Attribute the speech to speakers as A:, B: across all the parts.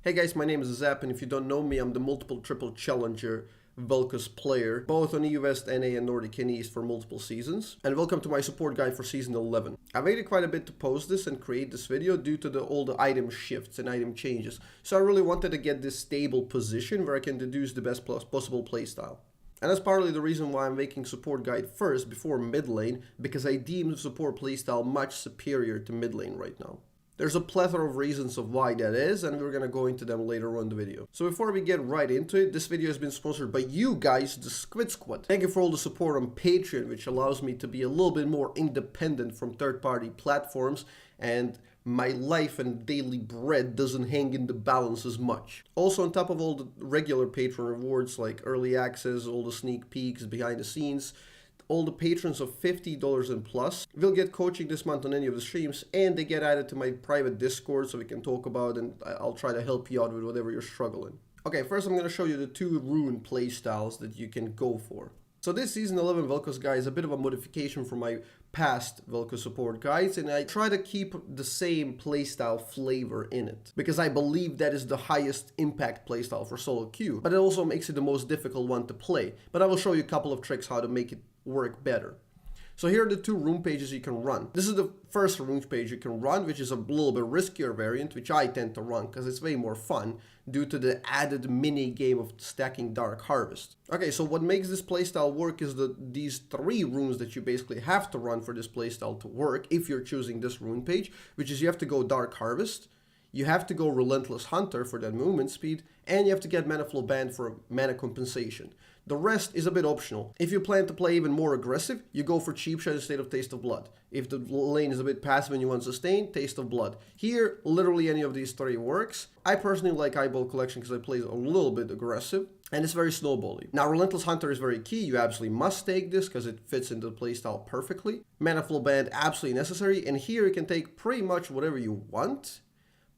A: Hey guys, my name is Azzapp, and if you don't know me, I'm the multiple triple challenger Vel'koz player, both on EU West, NA, and Nordic and East for multiple seasons. And welcome to my support guide for Season 11. I waited quite a bit to post this and create this video due to all the item shifts and item changes. So I really wanted to get this stable position where I can deduce the best possible playstyle. And that's partly the reason why I'm making support guide first before mid lane, because I deem the support playstyle much superior to mid lane right now. There's a plethora of reasons of why that is, and we're gonna go into them later on in the video. So before we get right into it, this video has been sponsored by you guys, the Squid Squad. Thank you for all the support on Patreon, which allows me to be a little bit more independent from third-party platforms, and my life and daily bread doesn't hang in the balance as much. Also, on top of all the regular Patreon rewards like early access, all the sneak peeks, behind the scenes, all the patrons of $50 and plus will get coaching this month on any of the streams, and they get added to my private Discord so we can talk about, and I'll try to help you out with whatever you're struggling. Okay, first I'm going to show you the two rune playstyles that you can go for. So this Season 11 Vel'koz guide is a bit of a modification from my past Vel'koz support guides, and I try to keep the same playstyle flavor in it, because I believe that is the highest impact playstyle for solo queue, but it also makes it the most difficult one to play. But I will show you a couple of tricks how to make it work better. So here are the two rune pages you can run. This is the first rune page you can run, which is a little bit riskier variant, which I tend to run because it's way more fun due to the added mini game of stacking Dark Harvest. Okay, so what makes this playstyle work is these three runes that you basically have to run for this playstyle to work if you're choosing this rune page, which is you have to go Dark Harvest, you have to go Relentless Hunter for that movement speed, and you have to get Mana Flow Band for mana compensation. The rest is a bit optional. If you plan to play even more aggressive, you go for Cheap Shot instead of Taste of Blood. If the lane is a bit passive and you want Sustain, Taste of Blood. Here, literally any of these three works. I personally like Eyeball Collection because I play a little bit aggressive, and it's very snowbally. Now, Relentless Hunter is very key. You absolutely must take this because it fits into the playstyle perfectly. Mana Flow Band, absolutely necessary, and here you can take pretty much whatever you want.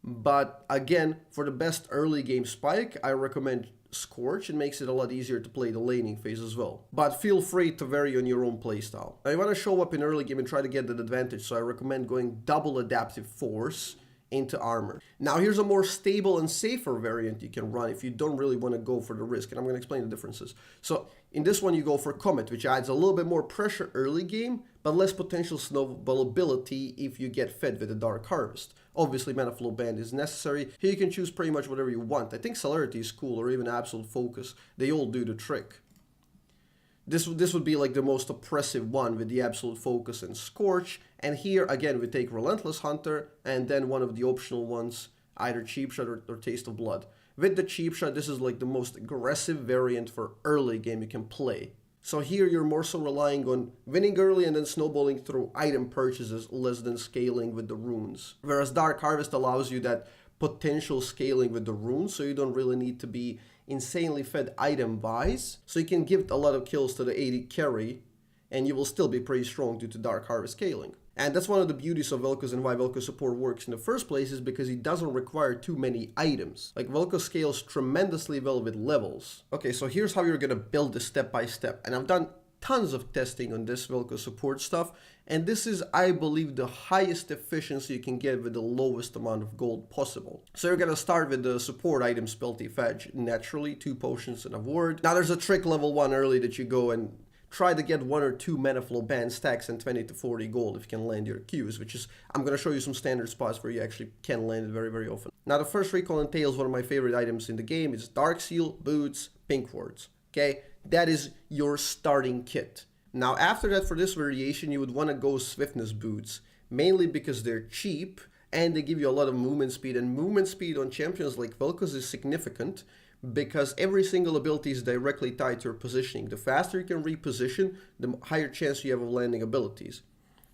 A: But again, for the best early game spike, I recommend Scorch. It makes it a lot easier to play the laning phase as well. But feel free to vary on your own playstyle. Now you want to show up in early game and try to get that advantage, so I recommend going double Adaptive Force into armor. Now here's a more stable and safer variant you can run if you don't really want to go for the risk, and I'm going to explain the differences. So in this one you go for Comet, which adds a little bit more pressure early game, but less potential snowballability if you get fed with a Dark Harvest. Obviously Mana Flow Band is necessary. Here you can choose pretty much whatever you want. I think Celerity is cool, or even Absolute Focus. They all do the trick. This would be like the most oppressive one with the Absolute Focus and Scorch. And here, again, we take Relentless Hunter and then one of the optional ones, either Cheap Shot or Taste of Blood. With the Cheap Shot, this is like the most aggressive variant for early game you can play. So here you're more so relying on winning early and then snowballing through item purchases less than scaling with the runes. Whereas Dark Harvest allows you that potential scaling with the runes, so you don't really need to be insanely fed item-wise. So you can give a lot of kills to the 80 carry, and you will still be pretty strong due to Dark Harvest scaling. And that's one of the beauties of Vel'koz and why Vel'koz support works in the first place, is because it doesn't require too many items. Like, Vel'koz scales tremendously well with levels. Okay, so here's how you're gonna build this step by step. And I've done tons of testing on this Vel'koz support stuff, and this is, I believe, the highest efficiency you can get with the lowest amount of gold possible. So you're gonna start with the support item Spelty Fetch, naturally, 2 potions and a ward. Now there's a trick level 1 early that you go and try to get 1 or 2 Mana Flow Band stacks and 20 to 40 gold if you can land your Qs, which is, I'm going to show you some standard spots where you actually can land it very, very often. Now the first recall entails one of my favorite items in the game. It's Dark Seal, Boots, Pink Wards. Okay, that is your starting kit. Now after that, for this variation, you would want to go Swiftness Boots, mainly because they're cheap and they give you a lot of movement speed, and movement speed on champions like Vel'koz is significant, because every single ability is directly tied to your positioning. The faster you can reposition, the higher chance you have of landing abilities.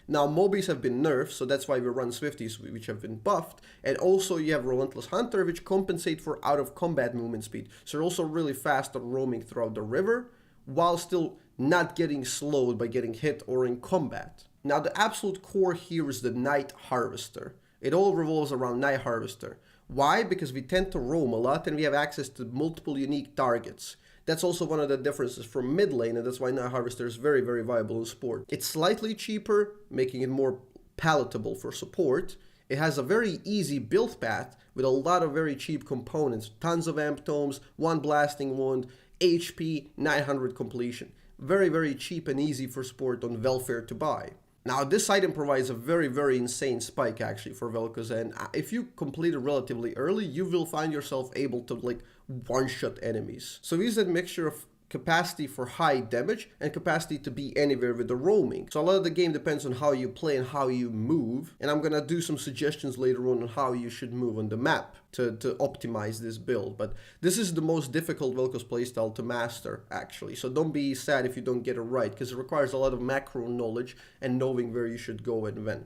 A: Now, Mobies have been nerfed, so that's why we run Swifties, which have been buffed. And also you have Relentless Hunter, which compensate for out-of-combat movement speed. So you're also really fast at roaming throughout the river, while still not getting slowed by getting hit or in combat. Now, the absolute core here is the Night Harvester. It all revolves around Night Harvester. Why? Because we tend to roam a lot and we have access to multiple unique targets. That's also one of the differences from mid lane, and that's why Night Harvester is very, very viable in support. It's slightly cheaper, making it more palatable for support. It has a very easy build path, with a lot of very cheap components. Tons of amp tomes, 1 blasting wound, HP, 900 completion. Very, very cheap and easy for support on Velfair to buy. Now this item provides a very, very insane spike actually for Vel'koz, and if you complete it relatively early, you will find yourself able to like one-shot enemies. So use that mixture of capacity for high damage and capacity to be anywhere with the roaming. So a lot of the game depends on how you play and how you move, and I'm gonna do some suggestions later on how you should move on the map to optimize this build. But this is the most difficult Vel'koz playstyle to master actually, so don't be sad if you don't get it right, because it requires a lot of macro knowledge and knowing where you should go and when.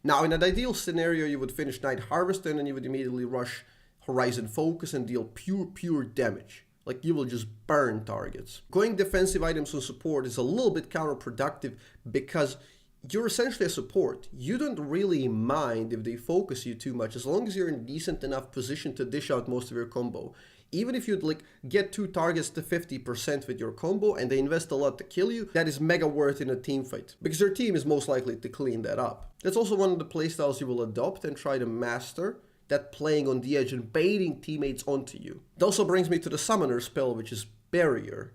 A: Now in an ideal scenario you would finish Night Harvest and then you would immediately rush Horizon Focus and deal pure damage. Like you will just burn targets. Going defensive items on support is a little bit counterproductive because you're essentially a support. You don't really mind if they focus you too much as long as you're in a decent enough position to dish out most of your combo. Even if you'd like get 2 targets to 50% with your combo and they invest a lot to kill you, that is mega worth in a team fight because your team is most likely to clean that up. That's also one of the playstyles you will adopt and try to master, that playing on the edge and baiting teammates onto you. It also brings me to the summoner spell, which is Barrier.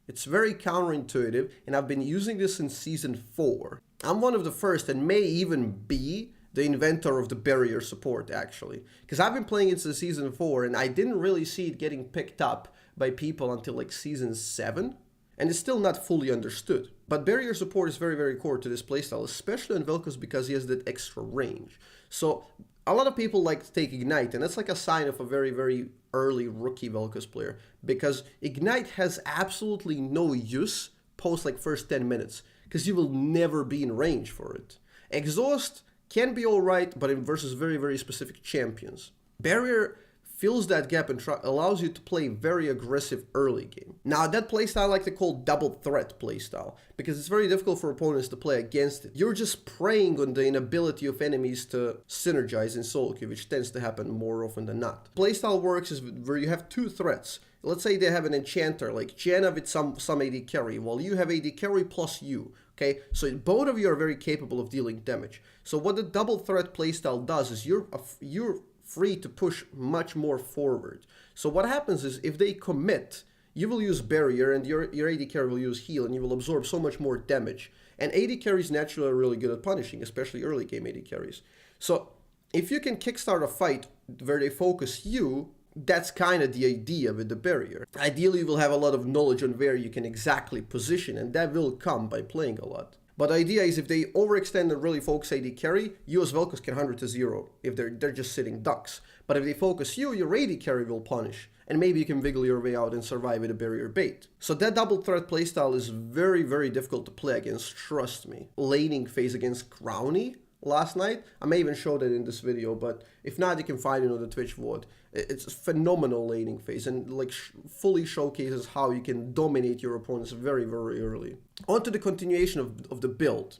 A: It's very counterintuitive, and I've been using this in Season 4. I'm one of the first and may even be the inventor of the Barrier support, actually. Because I've been playing it since Season 4, and I didn't really see it getting picked up by people until like Season 7. And it's still not fully understood. But Barrier support is very, very core to this playstyle, especially on Vel'koz because he has that extra range. So a lot of people like to take Ignite, and that's like a sign of a very, very early rookie Vel'koz player, because Ignite has absolutely no use post like first 10 minutes, because you will never be in range for it. Exhaust can be alright, but versus very, very specific champions. Barrier fills that gap and allows you to play very aggressive early game. Now that playstyle I like to call double threat playstyle, because it's very difficult for opponents to play against it. You're just preying on the inability of enemies to synergize in solo queue, which tends to happen more often than not. Playstyle works is where you have 2 threats. Let's say they have an enchanter like Janna with some AD carry, while you have AD carry plus you. Okay, so both of you are very capable of dealing damage. So what the double threat playstyle does is you're free to push much more forward. So what happens is if they commit, you will use Barrier and your AD carry will use heal and you will absorb so much more damage. And AD carries naturally are really good at punishing, especially early game AD carries. So if you can kickstart a fight where they focus you, that's kind of the idea with the Barrier. Ideally you will have a lot of knowledge on where you can exactly position, and that will come by playing a lot. But the idea is if they overextend and really focus AD carry, you as Vel'koz can 100 to 0 if they're just sitting ducks. But if they focus you, your AD carry will punish, and maybe you can wiggle your way out and survive with a Barrier bait. So that double threat playstyle is very, very difficult to play against, trust me. Laning phase against Crowny last night, I may even show that in this video, but if not, you can find it on the Twitch VOD. It's a phenomenal laning phase and like fully showcases how you can dominate your opponents very, very early. On to the continuation of the build.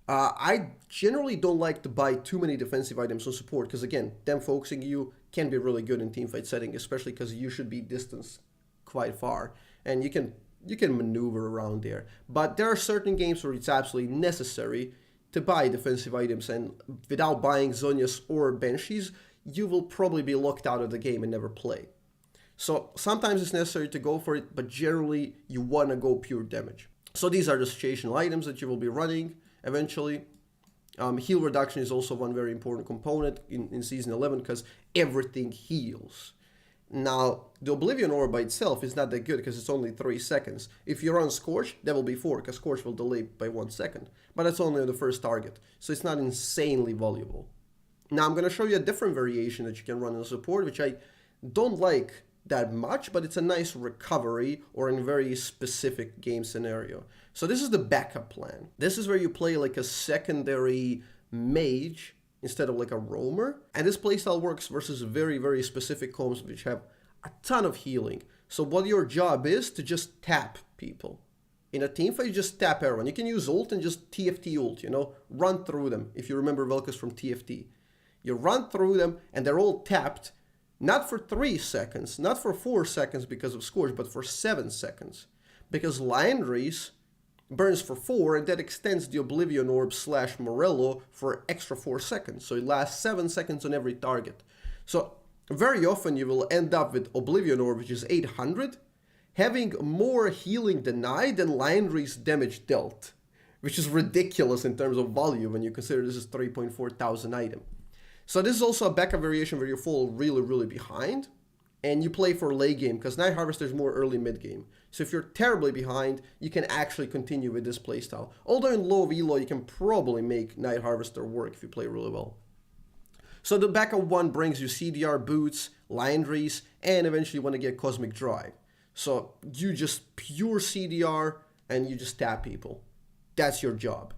A: I generally don't like to buy too many defensive items on support because again, them focusing you can be really good in teamfight setting, especially because you should be distanced quite far and you can maneuver around there. But there are certain games where it's absolutely necessary to buy defensive items, and without buying Zhonya's or Banshees, you will probably be locked out of the game and never play. So sometimes it's necessary to go for it, but generally you want to go pure damage. So these are the situational items that you will be running eventually. Heal reduction is also one very important component in Season 11 because everything heals. Now, the Oblivion Orb by itself is not that good because it's only 3 seconds. If you run Scorch, that will be 4 because Scorch will delay by 1 second. But that's only on the first target, so it's not insanely valuable. Now I'm going to show you a different variation that you can run in support, which I don't like that much, but it's a nice recovery or in a very specific game scenario. So this is the backup plan. This is where you play like a secondary mage instead of like a roamer. And this playstyle works versus very, very specific combos which have a ton of healing. So what your job is to just tap people. In a teamfight, you just tap everyone. You can use ult and just TFT ult, you know, run through them. If you remember Vel'koz from TFT. You run through them and they're all tapped, not for 3 seconds, not for 4 seconds because of Scourge, but for 7 seconds. Because Liandry's burns for 4 and that extends the Oblivion Orb / Morello for extra 4 seconds. So it lasts 7 seconds on every target. So very often you will end up with Oblivion Orb, which is 800, having more healing denied than Landry's damage dealt, which is ridiculous in terms of volume when you consider this is 3.4 thousand item. So this is also a backup variation where you fall really behind, and you play for late game, because Night Harvester is more early mid game. So if you're terribly behind, you can actually continue with this playstyle. Although in low elo, you can probably make Night Harvester work if you play really well. So the backup one brings you CDR boots, Landry's, and eventually you want to get Cosmic Drive. So you just pure CDR and you just tap people. That's your job.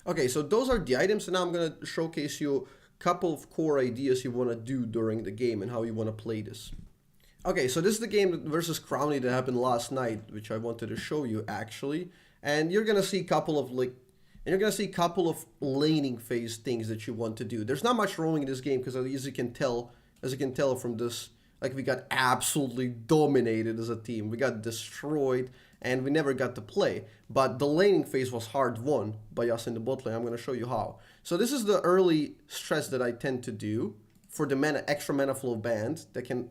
A: Okay, so those are the items, and now I'm going to showcase you a couple of core ideas you want to do during the game and how you want to play this. Okay, so this is the game versus Crowny that happened last night, which I wanted to show you actually. And you're going to see a couple of laning phase things that you want to do. There's not much rolling in this game because as you can tell from this, like, we got absolutely dominated as a team. We got destroyed and we never got to play. But the laning phase was hard won by us in the bot lane. I'm going to show you how. So this is the early stress that I tend to do for the extra mana flow band that can...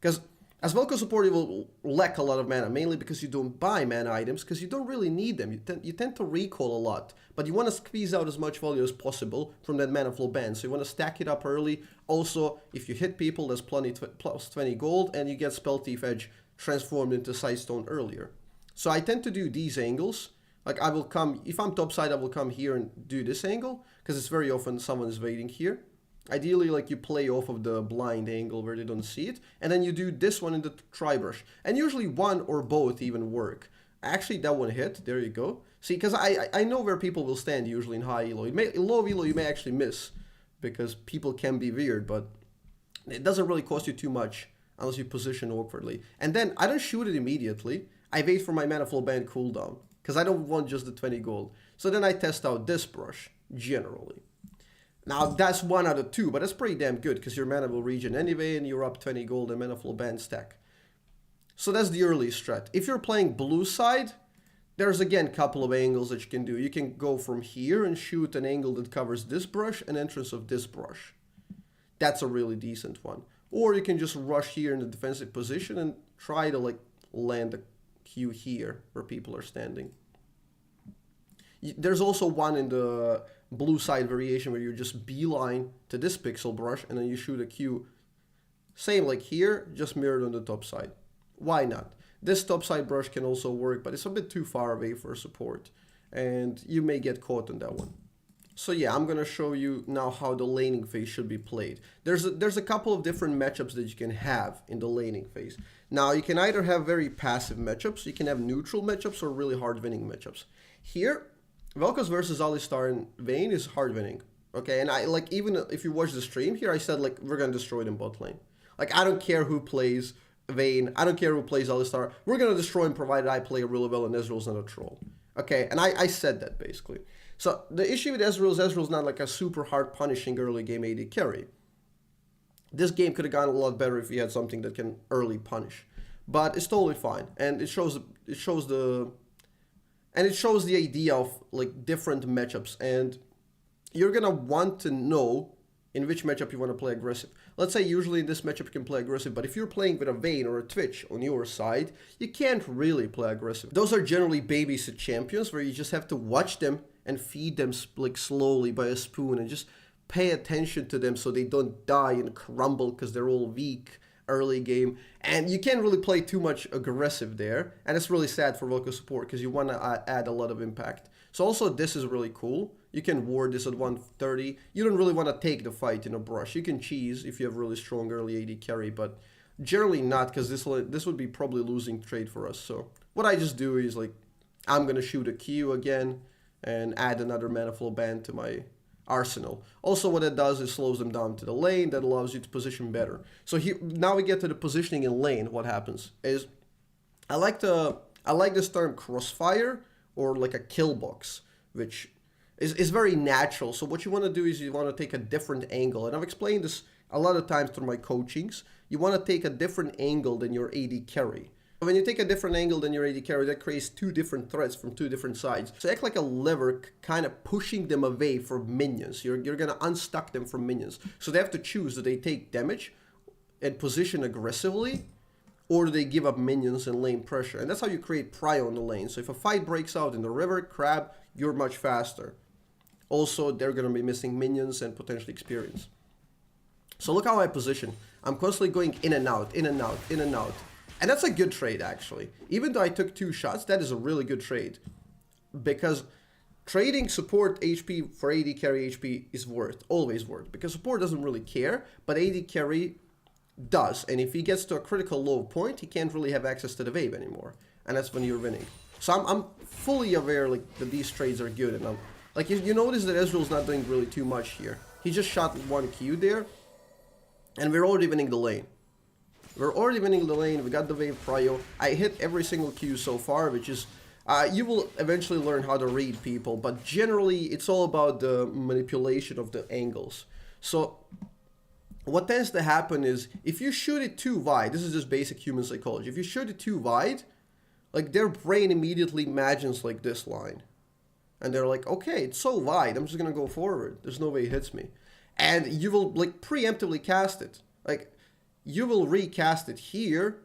A: Because as Vel'koz support, you will lack a lot of mana, mainly because you don't buy mana items, because you don't really need them. You tend to recall a lot, but you want to squeeze out as much value as possible from that mana flow band. So you want to stack it up early. Also, if you hit people, there's plus 20 gold, and you get Spell Thief Edge transformed into Sightstone earlier. So I tend to do these angles. Like, I will come, if I'm topside, I will come here and do this angle, because it's very often someone is waiting here. Ideally, like, you play off of the blind angle where they don't see it, and then you do this one in the tri-brush. And usually one or both even work. Actually, that one hit. There you go. See, because I know where people will stand usually in high elo. In low elo, you may actually miss, because people can be weird, but it doesn't really cost you too much unless you position awkwardly. And then I don't shoot it immediately. I wait for my mana flow band cooldown, because I don't want just the 20 gold. So then I test out this brush, generally. Now, that's 1 out of 2, but that's pretty damn good, because your mana will regen anyway, and you're up 20 gold and mana flow band stack. So that's the early strat. If you're playing blue side, there's again a couple of angles that you can do. You can go from here and shoot an angle that covers this brush and entrance of this brush. That's a really decent one. Or you can just rush here in the defensive position and try to, like, land a Q here where people are standing. There's also one in the blue side variation where you just beeline to this pixel brush and then you shoot a Q. Same like here, just mirrored on the top side. Why not? This top side brush can also work, but it's a bit too far away for support. And you may get caught on that one. So yeah, I'm going to show you now how the laning phase should be played. There's a couple of different matchups that you can have in the laning phase. Now, you can either have very passive matchups, you can have neutral matchups, or really hard winning matchups. Here, Vel'koz versus Alistar and Vayne is hard winning. Okay, and I, like, even if you watch the stream here, I said, like, we're going to destroy them bot lane. Like, I don't care who plays Vayne, I don't care who plays Alistar, we're going to destroy him provided I play really well and Ezreal's not a troll. Okay, and I said that basically. So the issue with Ezreal's not like a super hard punishing early game AD carry. This game could have gone a lot better if he had something that can early punish. But it's totally fine, and it shows the idea of, like, different matchups, and you're gonna want to know in which matchup you want to play aggressive. Let's say usually in this matchup you can play aggressive, but if you're playing with a Vayne or a Twitch on your side, you can't really play aggressive. Those are generally babysit champions where you just have to watch them and feed them, like, slowly by a spoon and just pay attention to them so they don't die and crumble because they're all weak early game. And you can't really play too much aggressive there, and it's really sad for Vel'koz support because you want to add a lot of impact. So also this is really cool. You can ward this at 130. You don't really want to take the fight in a brush. You can cheese if you have really strong early AD carry, but generally not, because this would be probably losing trade for us. So what I just do is, like, I'm going to shoot a Q again and add another mana flow band to my arsenal. Also, what it does is slows them down to the lane. That allows you to position better. So here, now we get to the positioning in lane. What happens is, I like this term crossfire, or like a kill box, which is very natural. So what you want to do is you want to take a different angle, and I've explained this a lot of times through my coachings. You want to take a different angle than your AD carry. When you take a different angle than your AD carry, that creates two different threats from two different sides. So act like a lever, kind of pushing them away from minions. You're going to unstuck them from minions. So they have to choose, do they take damage and position aggressively, or do they give up minions and lane pressure? And that's how you create prio in the lane. So if a fight breaks out in the river, crab, you're much faster. Also, they're going to be missing minions and potentially experience. So look how I position. I'm constantly going in and out, in and out, in and out. And that's a good trade, actually. Even though I took 2 shots, that is a really good trade. Because trading support HP for AD carry HP is always worth. Because support doesn't really care, but AD carry does. And if he gets to a critical low point, he can't really have access to the wave anymore. And that's when you're winning. So I'm fully aware like that these trades are good. And like you notice that Ezreal's not doing really too much here. He just shot 1 Q there. And we're already winning the lane. We're already winning the lane. We got the wave prio. I hit every single Q so far, which is... you will eventually learn how to read people, but generally it's all about the manipulation of the angles. So what tends to happen is if you shoot it too wide, this is just basic human psychology. If you shoot it too wide, like their brain immediately imagines like this line. And they're like, okay, it's so wide, I'm just gonna go forward. There's no way it hits me. And you will like preemptively cast it. Like you will recast it here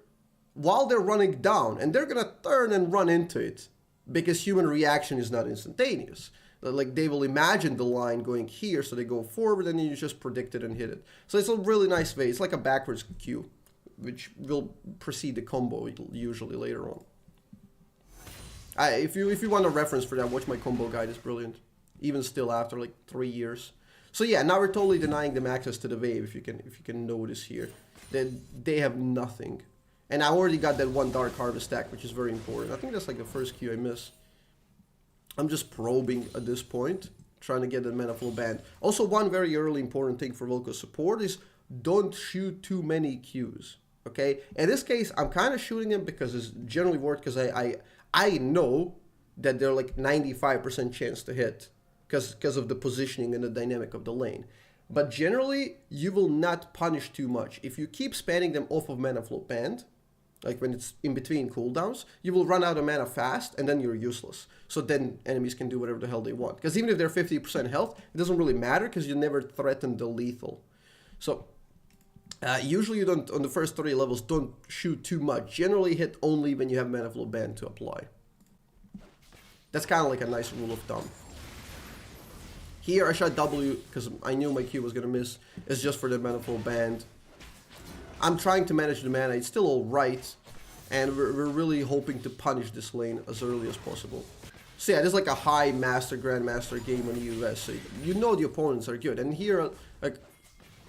A: while they're running down, and they're gonna turn and run into it because human reaction is not instantaneous. Like they will imagine the line going here, so they go forward, and then you just predict it and hit it. So it's a really nice way. It's like a backwards Q, which will precede the combo usually later on. If you want a reference for that, watch my combo guide. It's brilliant, even still after like 3 years. So yeah, now we're totally denying them access to the wave. If you can notice here, then they have nothing. And I already got that 1 Dark Harvest stack, which is very important. I think that's like the first Q I miss. I'm just probing at this point, trying to get the mana flow banned. Also, one very early important thing for Vel'koz support is don't shoot too many Qs. Okay? In this case, I'm kind of shooting them because it's generally worth, because I know that they're like 95% chance to hit because of the positioning and the dynamic of the lane. But generally, you will not punish too much. If you keep spamming them off of mana flow banned, like when it's in between cooldowns, you will run out of mana fast, and then you're useless. So then enemies can do whatever the hell they want. Because even if they're 50% health, it doesn't really matter because you never threaten the lethal. So usually you don't, on the first 3 levels, don't shoot too much. Generally hit only when you have mana flow banned to apply. That's kind of like a nice rule of thumb. Here I shot W because I knew my Q was going to miss. It's just for the mana flow banned. I'm trying to manage the mana. It's still alright. And we're really hoping to punish this lane as early as possible. So yeah, this is like a high master, grandmaster game in the US. So you know the opponents are good. And here, like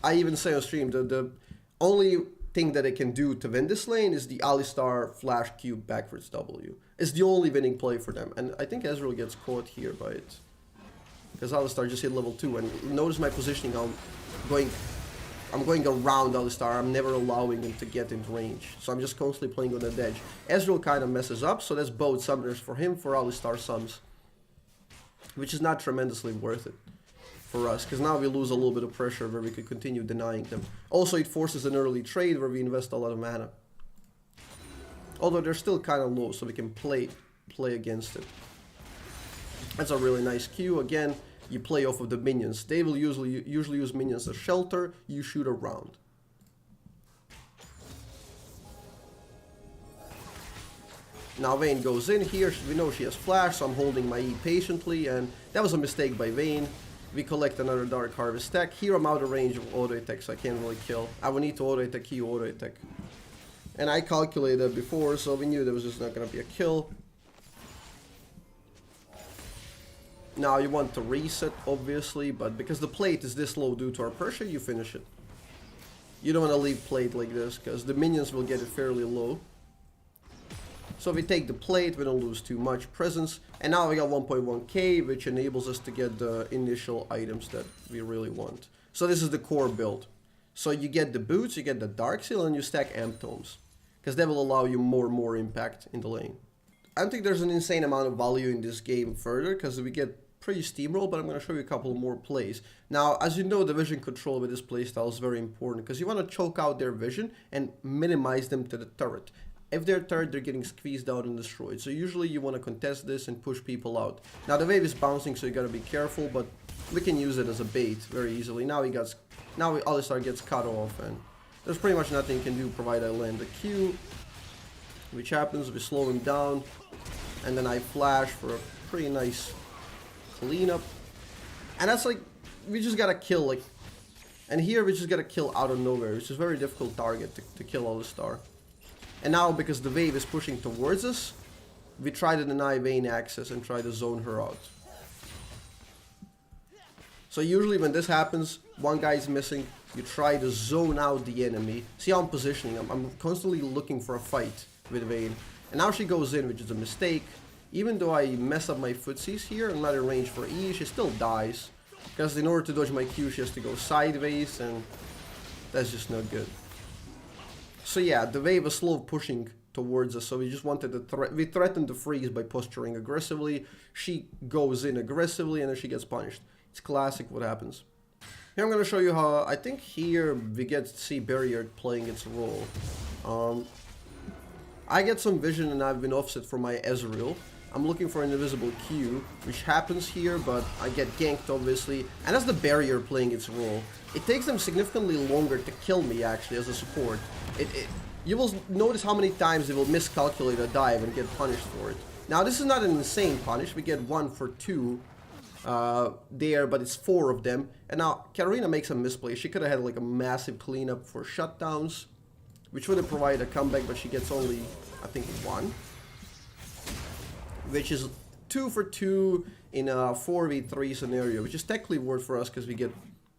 A: I even say on stream, the only thing that I can do to win this lane is the Alistar flash Q backwards W. It's the only winning play for them. And I think Ezreal gets caught here by it. Because Alistar just hit level 2, and notice my positioning, I'm going around Alistar, I'm never allowing him to get into range. So I'm just constantly playing on that edge. Ezreal kind of messes up, so that's both summoners for him, for Alistar subs. Which is not tremendously worth it for us, because now we lose a little bit of pressure where we could continue denying them. Also, it forces an early trade where we invest a lot of mana. Although they're still kind of low, so we can play against it. That's a really nice Q. Again, you play off of the minions. They will usually use minions as shelter. You shoot around. Now Vayne goes in here. We know she has flash, so I'm holding my E patiently. And that was a mistake by Vayne. We collect another Dark Harvest stack. Here I'm out of range of auto attack, so I can't really kill. I would need to auto attack, he auto attack. And I calculated before, so we knew there was just not going to be a kill. Now you want to reset, obviously, but because the plate is this low due to our pressure, you finish it. You don't want to leave plate like this, because the minions will get it fairly low. So if we take the plate, we don't lose too much presence. And now we got 1.1k, which enables us to get the initial items that we really want. So this is the core build. So you get the boots, you get the Dark Seal, and you stack Amp Tomes. Because that will allow you more impact in the lane. I don't think there's an insane amount of value in this game further, because we get pretty steamroll, but I'm going to show you a couple more plays. Now, as you know, the vision control with this playstyle is very important, because you want to choke out their vision and minimize them to the turret. If they're turret, they're getting squeezed out and destroyed. So usually you want to contest this and push people out. Now the wave is bouncing, so you got to be careful, but we can use it as a bait very easily. Now Alistar gets cut off, and There's pretty much nothing you can do provided I land the Q, which happens, we slow him down, and then I flash for a pretty nice cleanup. And that's like, we just gotta kill, like, and here we just gotta kill out of nowhere, which is a very difficult target to kill Alistar. And now, because the wave is pushing towards us, we try to deny Vayne access and try to zone her out. So usually when this happens, one guy is missing, you try to zone out the enemy. See how I'm positioning him? I'm constantly looking for a fight with Vayne. And now she goes in, which is a mistake. Even though I mess up my footsies here, I'm not in range for E, she still dies. Because in order to dodge my Q, she has to go sideways, and that's just not good. So yeah, the wave was slow pushing towards us, so we just wanted to we threatened to freeze by posturing aggressively. She goes in aggressively, and then she gets punished. It's classic what happens. Here I'm going to show you how, I think here we get to see Barrier playing its role. I get some vision and I've been offset for my Ezreal. I'm looking for an invisible Q, which happens here, but I get ganked obviously. And that's the Barrier playing its role. It takes them significantly longer to kill me actually as a support. You will notice how many times they will miscalculate a dive and get punished for it. Now this is not an insane punish, we get 1 for 2 there, but it's 4 of them. And now Katarina makes a misplay. She could have had like a massive cleanup for shutdowns, which would have provided a comeback, but she gets only, I think, 1. Which is 2 for 2 in a 4v3 scenario, which is technically worth for us because we get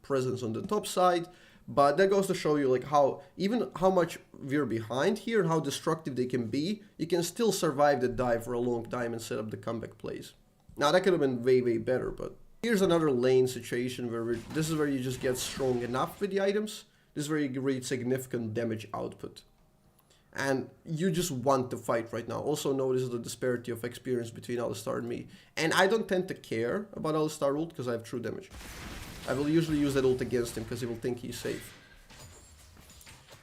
A: presence on the top side. But that goes to show you like how, even how much we're behind here and how destructive they can be, you can still survive the dive for a long time and set up the comeback plays. Now that could have been way better, but here's another lane situation where this is where you just get strong enough with the items. This is where you reach significant damage output. And you just want to fight right now. Also notice the disparity of experience between Alistar and me. And I don't tend to care about Alistar ult because I have true damage. I will usually use that ult against him because he will think he's safe.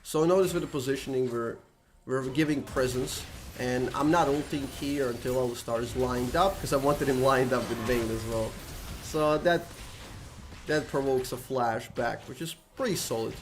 A: So notice with the positioning we're giving presence. And I'm not ulting here until Alistar is lined up, because I wanted him lined up with Vayne as well. So that provokes a flash back, which is pretty solid.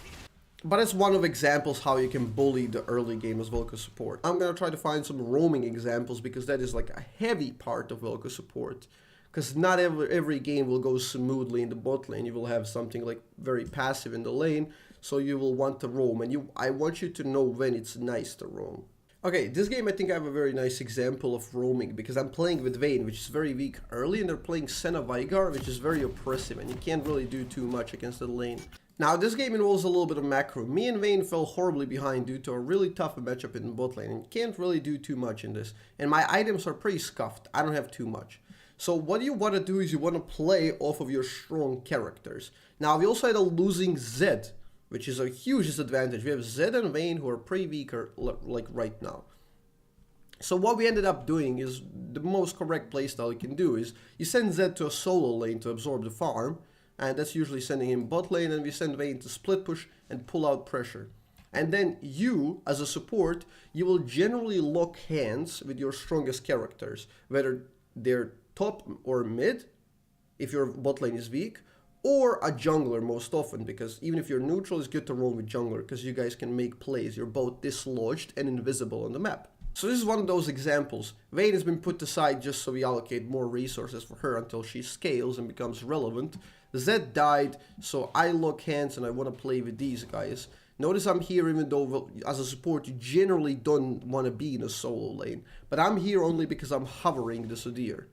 A: But it's one of examples how you can bully the early game as Vel'koz support. I'm gonna try to find some roaming examples, because that is like a heavy part of Vel'koz support. Because not every game will go smoothly in the bot lane. You will have something like very passive in the lane, so you will want to roam. And I want you to know when it's nice to roam. Okay, this game I think I have a very nice example of roaming, because I'm playing with Vayne, which is very weak early, and they're playing Senna Veigar, which is very oppressive, and you can't really do too much against the lane. Now, this game involves a little bit of macro. Me and Vayne fell horribly behind due to a really tough matchup in the bot lane, and you can't really do too much in this. And my items are pretty scuffed. I don't have too much. So what you want to do is you want to play off of your strong characters. Now, we also had a losing Zed, which is a huge disadvantage. We have Zed and Vayne who are pretty weak like right now. So what we ended up doing is the most correct playstyle you can do is you send Zed to a solo lane to absorb the farm, and that's usually sending him bot lane, and we send Vayne to split push and pull out pressure. And then you, as a support, you will generally lock hands with your strongest characters, whether they're top or mid, if your bot lane is weak, or a jungler most often, because even if you're neutral, it's good to roam with jungler, because you guys can make plays. You're both dislodged and invisible on the map. So this is one of those examples. Vayne has been put aside just so we allocate more resources for her until she scales and becomes relevant. Zed died, so I lock hands and I want to play with these guys. Notice I'm here even though as a support you generally don't want to be in a solo lane. But I'm here only because I'm hovering the Sudir.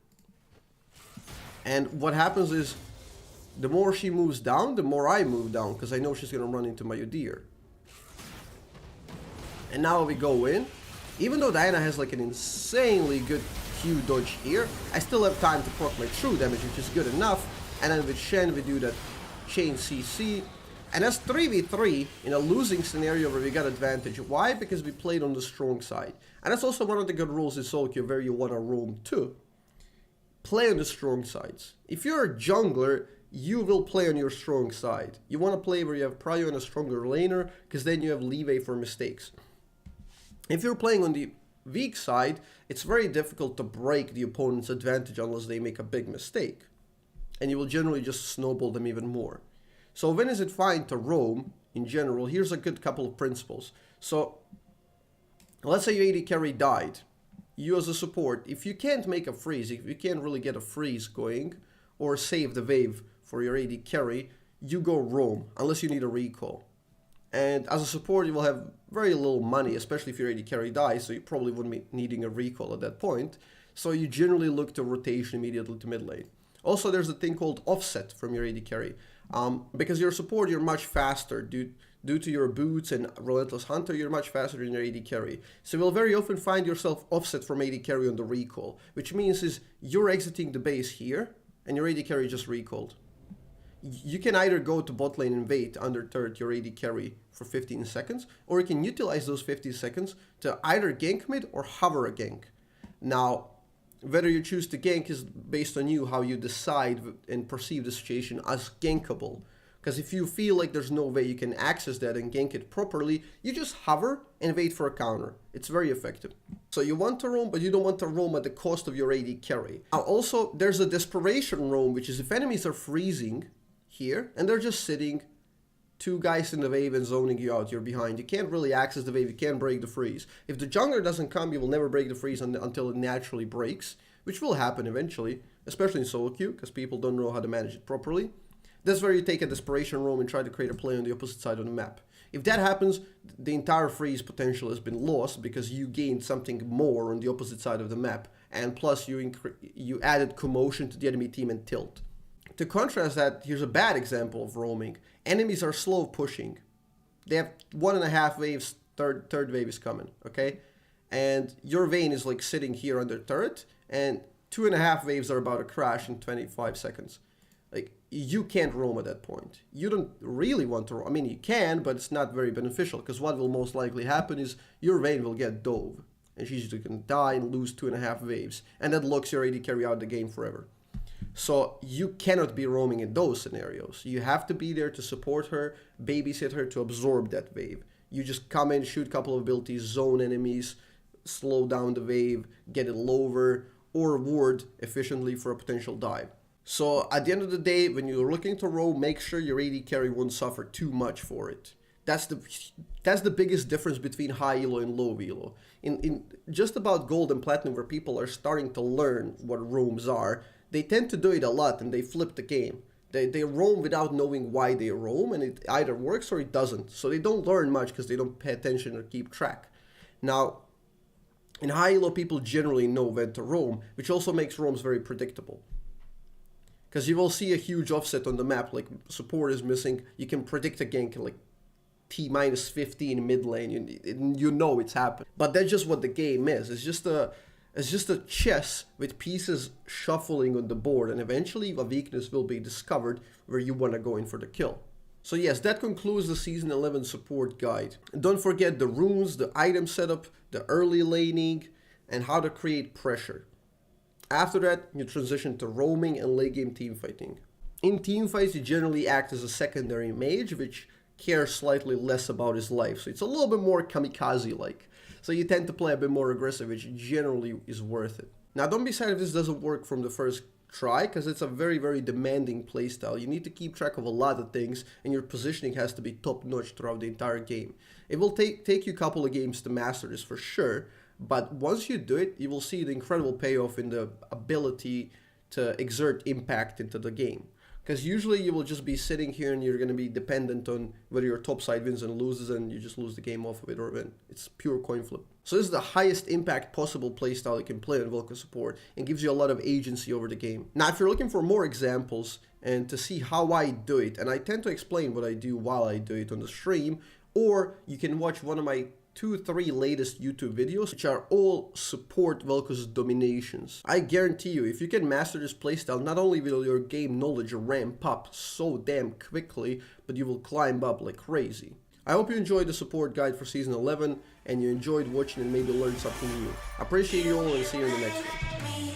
A: And what happens is, the more she moves down, the more I move down, because I know she's going to run into my Udyr. And now we go in. Even though Diana has like an insanely good Q dodge here, I still have time to proc my true damage, which is good enough. And then with Shen we do that chain CC. And that's 3v3 in a losing scenario where we got advantage. Why? Because we played on the strong side. And that's also one of the good rules in solo queue where you want to roam too. Play on the strong sides. If you're a jungler, you will play on your strong side. You want to play where you have prio and a stronger laner, because then you have leeway for mistakes. If you're playing on the weak side, it's very difficult to break the opponent's advantage unless they make a big mistake. And you will generally just snowball them even more. So when is it fine to roam? in general, here's a good couple of principles. So let's say your AD carry died. You as a support, if you can't make a freeze, if you can't really get a freeze going or save the wave for your AD carry, you go roam unless you need a recall. And as a support, you will have very little money, especially if your AD carry dies, so you probably wouldn't be needing a recall at that point. So you generally look to rotation immediately to mid lane. Also, there's a thing called offset from your AD carry. Because you're a support, you're much faster. Due to your boots and Relentless Hunter, you're much faster than your AD carry. So you'll very often find yourself offset from AD carry on the recall, which means is you're exiting the base here, and your AD carry just recalled. You can either go to bot lane and wait under turret your AD carry for 15 seconds, or you can utilize those 15 seconds to either gank mid or hover a gank. Now, whether you choose to gank is based on you, how you decide and perceive the situation as gankable. Because if you feel like there's no way you can access that and gank it properly, you just hover and wait for a counter. It's very effective. So you want to roam, but you don't want to roam at the cost of your AD carry. Now also, there's a desperation roam, which is if enemies are freezing here and they're just sitting, two guys in the wave and zoning you out, you're behind. You can't really access the wave, you can't break the freeze. If the jungler doesn't come, you will never break the freeze until it naturally breaks, which will happen eventually, especially in solo queue, because people don't know how to manage it properly. That's where you take a desperation roam and try to create a play on the opposite side of the map. If that happens, the entire freeze potential has been lost because you gained something more on the opposite side of the map, and plus you added commotion to the enemy team and tilt. To contrast that, here's a bad example of roaming. Enemies are slow pushing. They have 1.5 waves, third wave is coming, okay? And your Vayne is like sitting here under turret, and 2.5 waves are about to crash in 25 seconds. Like, you can't roam at that point. You don't really want to roam. I mean, you can, but it's not very beneficial, because what will most likely happen is your Vayne will get dove, and she's just gonna die and lose 2.5 waves, and that locks your AD carry out the game forever. So you cannot be roaming in those scenarios. You have to be there to support her, babysit her to absorb that wave. You just come in, shoot a couple of abilities, zone enemies, slow down the wave, get it lower, or ward efficiently for a potential dive. So at the end of the day, when you're looking to roam, make sure your AD carry won't suffer too much for it. That's the biggest difference between high elo and low elo. In just about gold and platinum, where people are starting to learn what roams are, they tend to do it a lot and they flip the game. They roam without knowing why they roam, and it either works or it doesn't. So they don't learn much because they don't pay attention or keep track. Now, in high elo, people generally know when to roam, which also makes roams very predictable. Because you will see a huge offset on the map, like support is missing, you can predict a gank like T-15 mid lane, you know it's happening. But that's just what the game is. It's just a chess with pieces shuffling on the board, and eventually a weakness will be discovered where you want to go in for the kill. So yes, that concludes the Season 11 support guide. And don't forget the runes, the item setup, the early laning, and how to create pressure. After that, you transition to roaming and late game teamfighting. In teamfights, you generally act as a secondary mage, which cares slightly less about his life, so it's a little bit more kamikaze-like. So you tend to play a bit more aggressive, which generally is worth it. Now don't be sad if this doesn't work from the first try, because it's a very, very demanding playstyle. You need to keep track of a lot of things, and your positioning has to be top-notch throughout the entire game. It will take you a couple of games to master this for sure, but once you do it, you will see the incredible payoff in the ability to exert impact into the game. Because usually you will just be sitting here and you're going to be dependent on whether your top side wins and loses, and you just lose the game off of it or win. It's pure coin flip. So this is the highest impact possible playstyle you can play on Vel'koz support, and gives you a lot of agency over the game. Now if you're looking for more examples and to see how I do it, and I tend to explain what I do while I do it on the stream, or you can watch one of my 2-3 latest YouTube videos, which are all support Vel'koz dominations. I guarantee you, if you can master this playstyle, not only will your game knowledge ramp up so damn quickly, but you will climb up like crazy. I hope you enjoyed the support guide for Season 11, and you enjoyed watching and maybe learned something new. I appreciate you all, and see you in the next one.